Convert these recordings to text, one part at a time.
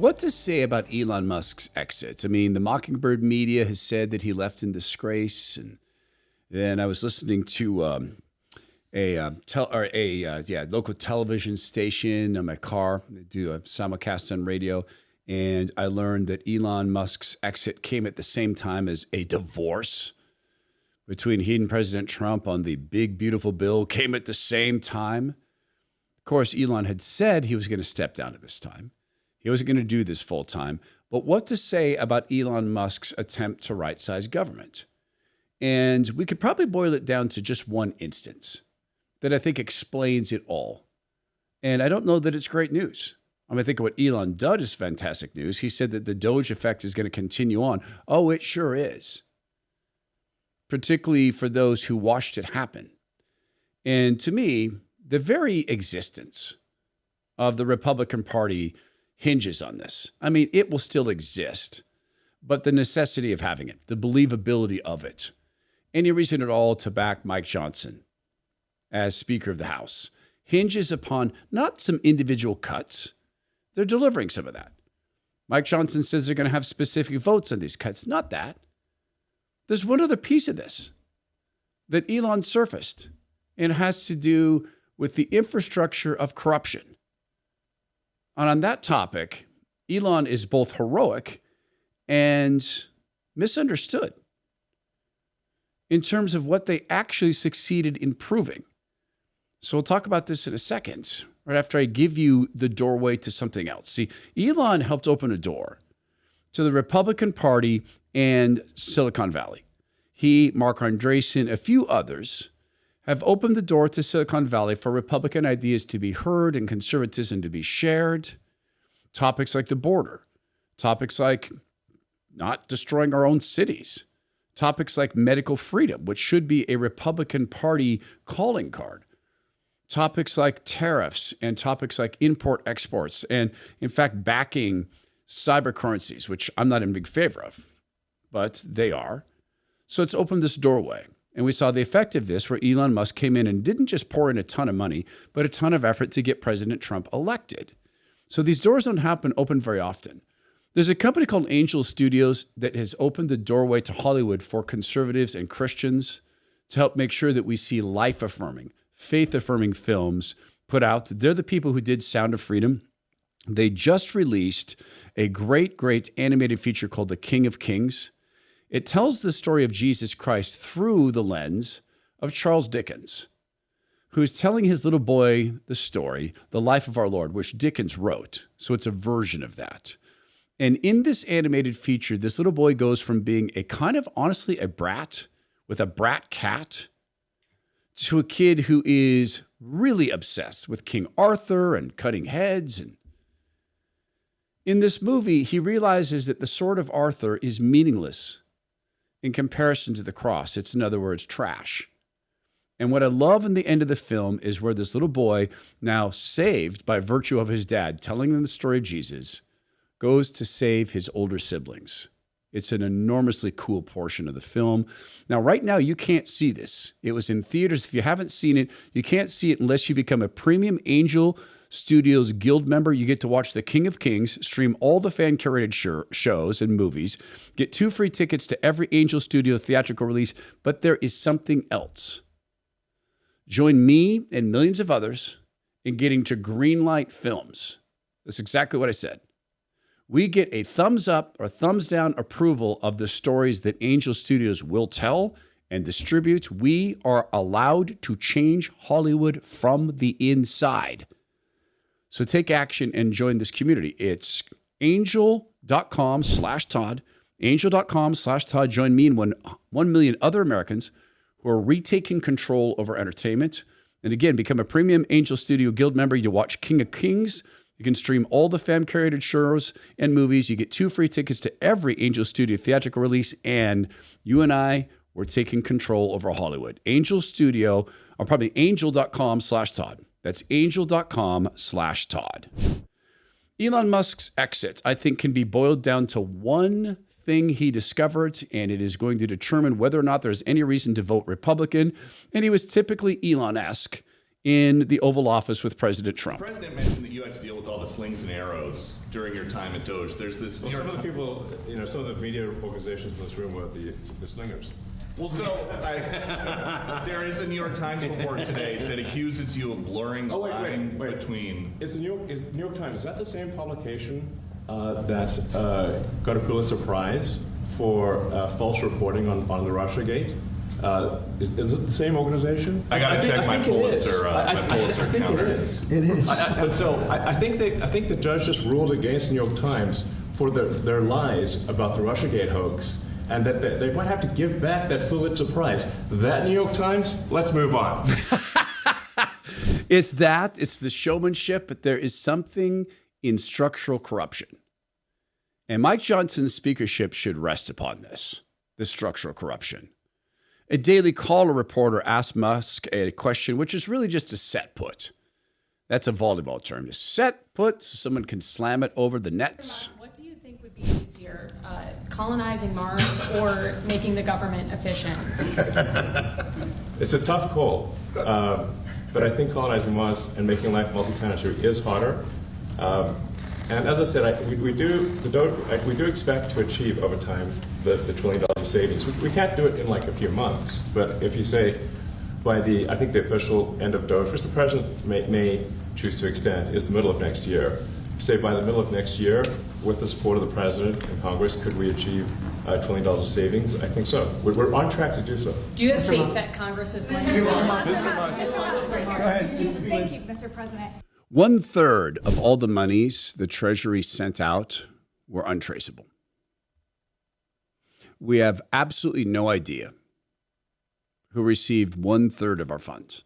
What to say about Elon Musk's exit? I mean, the Mockingbird media has said that he left in disgrace, and then I was listening to local television station in my car. They do a simulcast on radio, and I learned that Elon Musk's exit came at the same time as a divorce between he and President Trump on the big beautiful bill came at the same time. Of course, Elon had said he was going to step down at this time. He wasn't going to do this full time. But what to say about Elon Musk's attempt to right-size government? And we could probably boil it down to just one instance that I think explains it all. And I don't know that it's great news. I think what Elon did is fantastic news. He said that the Doge Effect is going to continue on. Oh, it sure is. Particularly for those who watched it happen. And to me, the very existence of the Republican Party hinges on this. I mean, it will still exist, but the necessity of having it, the believability of it, any reason at all to back Mike Johnson as Speaker of the House hinges upon not some individual cuts. They're delivering some of that. Mike Johnson says they're going to have specific votes on these cuts. Not that. There's one other piece of this that Elon surfaced, and it has to do with the infrastructure of corruption. And on that topic, Elon is both heroic and misunderstood in terms of what they actually succeeded in proving. So we'll talk about this in a second, right after I give you the doorway to something else. See, Elon helped open a door to the Republican Party and Silicon Valley. He, Mark Andreessen, a few others have opened the door to Silicon Valley for Republican ideas to be heard and conservatism to be shared. Topics like the border, topics like not destroying our own cities, topics like medical freedom, which should be a Republican Party calling card, topics like tariffs and topics like import exports, and in fact, backing cyber currencies, which I'm not in big favor of, but they are. So it's opened this doorway. And we saw the effect of this where Elon Musk came in and didn't just pour in a ton of money, but a ton of effort to get President Trump elected. So these doors don't open very often. There's a company called Angel Studios that has opened the doorway to Hollywood for conservatives and Christians to help make sure that we see life-affirming, faith-affirming films put out. They're the people who did Sound of Freedom. They just released a great, great animated feature called The King of Kings. It tells the story of Jesus Christ through the lens of Charles Dickens, who's telling his little boy the story, The Life of Our Lord, which Dickens wrote. So it's a version of that. And in this animated feature, this little boy goes from being a kind of, honestly, a brat with a brat cat to a kid who is really obsessed with King Arthur and cutting heads. And in this movie, he realizes that the sword of Arthur is meaningless in comparison to the cross. It's, in other words, trash. And what I love in the end of the film is where this little boy, now saved by virtue of his dad telling them the story of Jesus, goes to save his older siblings. It's an enormously cool portion of the film. Now, right now, you can't see this. It was in theaters. If you haven't seen it, you can't see it unless you become a premium Angel Studios Guild member. You get to watch The King of Kings, stream all the fan-curated shows and movies, get 2 free tickets to every Angel Studio theatrical release, but there is something else. Join me and millions of others in getting to greenlight films. That's exactly what I said. We get a thumbs up or thumbs down approval of the stories that Angel Studios will tell and distribute. We are allowed to change Hollywood from the inside. So take action and join this community. It's angel.com/Todd, angel.com/Todd. Join me and 1 million other Americans who are retaking control over entertainment. And again, become a premium Angel Studio Guild member. You watch King of Kings. You can stream all the fan-curated shows and movies. You get 2 free tickets to every Angel Studio theatrical release. And you and I, we're taking control over Hollywood. Angel Studio, or probably angel.com/Todd. That's angel.com/Todd. Elon Musk's exit, I think, can be boiled down to one thing he discovered, and it is going to determine whether or not there's any reason to vote Republican. And he was typically Elon-esque in the Oval Office with President Trump. The president mentioned that you had to deal with all the slings and arrows during your time at Doge. There's this. Well, some of the people, some of the media organizations in this room were the slingers. Well, so there is a New York Times report today that accuses you of blurring the line between. Is the New York Times, is that the same publication that got a Pulitzer Prize for false reporting on the Russiagate? Is it the same organization? I got to check my Pulitzer counter. It is. I think the judge just ruled against the New York Times for their lies about the Russiagate hoax, and that they might have to give back that Pulitzer Prize. That New York Times, let's move on. It's the showmanship, but there is something in structural corruption. And Mike Johnson's speakership should rest upon this structural corruption. A Daily Caller reporter asked Musk a question, which is really just a set put. That's a volleyball term. A set put, so someone can slam it over the nets. What do you think would be easier, colonizing Mars or making the government efficient? It's a tough call, but I think colonizing Mars and making life multi-planetary is harder. And as I said, we do expect to achieve over time the $1 trillion savings. We can't do it in like a few months, but if you say by the official end of Doge, which the president may choose to extend, is the middle of next year. Say by the middle of next year, with the support of the president and Congress, could we achieve $1 trillion of savings? I think so. We're on track to do so. Do you have faith that Congress is going to? Go ahead. Thank you, Mr. President. 1/3 of all the monies the Treasury sent out were untraceable. We have absolutely no idea who received 1/3 of our funds.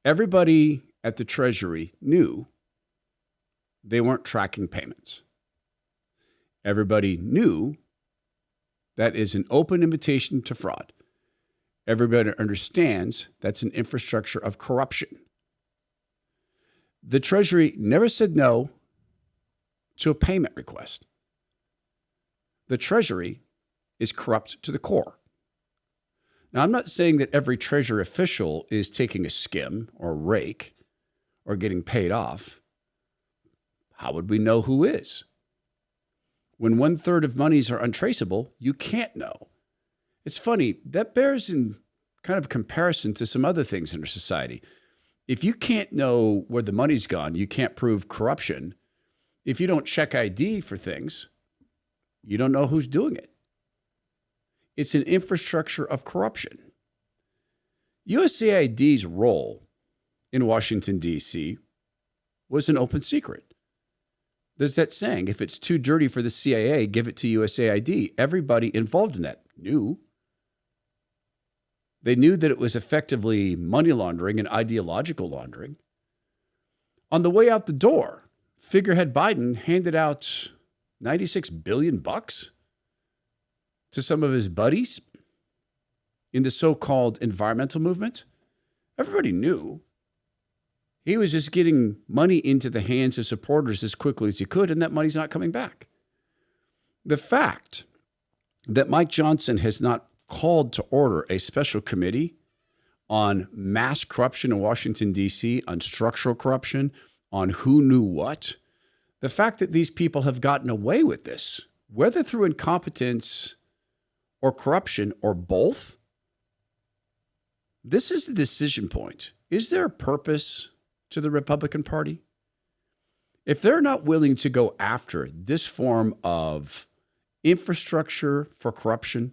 Everybody at the Treasury knew they weren't tracking payments. Everybody knew that is an open invitation to fraud. Everybody understands that's an infrastructure of corruption. The Treasury never said no to a payment request. The Treasury is corrupt to the core. Now, I'm not saying that every Treasury official is taking a skim or rake or getting paid off. How would we know who is? When 1/3 of monies are untraceable, you can't know. It's funny, that bears in kind of comparison to some other things in our society. If you can't know where the money's gone, you can't prove corruption. If you don't check ID for things, you don't know who's doing it. It's an infrastructure of corruption. USAID's role in Washington, D.C. was an open secret. There's that saying, if it's too dirty for the CIA, give it to USAID. Everybody involved in that knew. They knew that it was effectively money laundering and ideological laundering. On the way out the door, figurehead Biden handed out $96 billion to some of his buddies in the so-called environmental movement. Everybody knew. He was just getting money into the hands of supporters as quickly as he could, and that money's not coming back. The fact that Mike Johnson has not called to order a special committee on mass corruption in Washington, D.C., on structural corruption, on who knew what, the fact that these people have gotten away with this, whether through incompetence or corruption or both, this is the decision point. Is there a purpose to the Republican Party? If they're not willing to go after this form of infrastructure for corruption,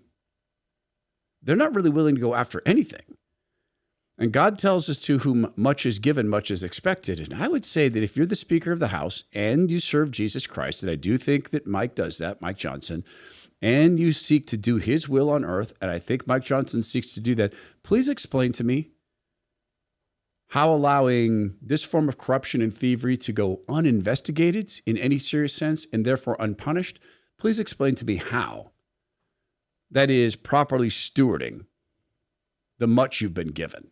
they're not really willing to go after anything. And God tells us to whom much is given, much is expected. And I would say that if you're the Speaker of the House and you serve Jesus Christ, and I do think that Mike does that, Mike Johnson, and you seek to do his will on earth, and I think Mike Johnson seeks to do that, please explain to me how allowing this form of corruption and thievery to go uninvestigated in any serious sense and therefore unpunished, please explain to me how that is properly stewarding the much you've been given.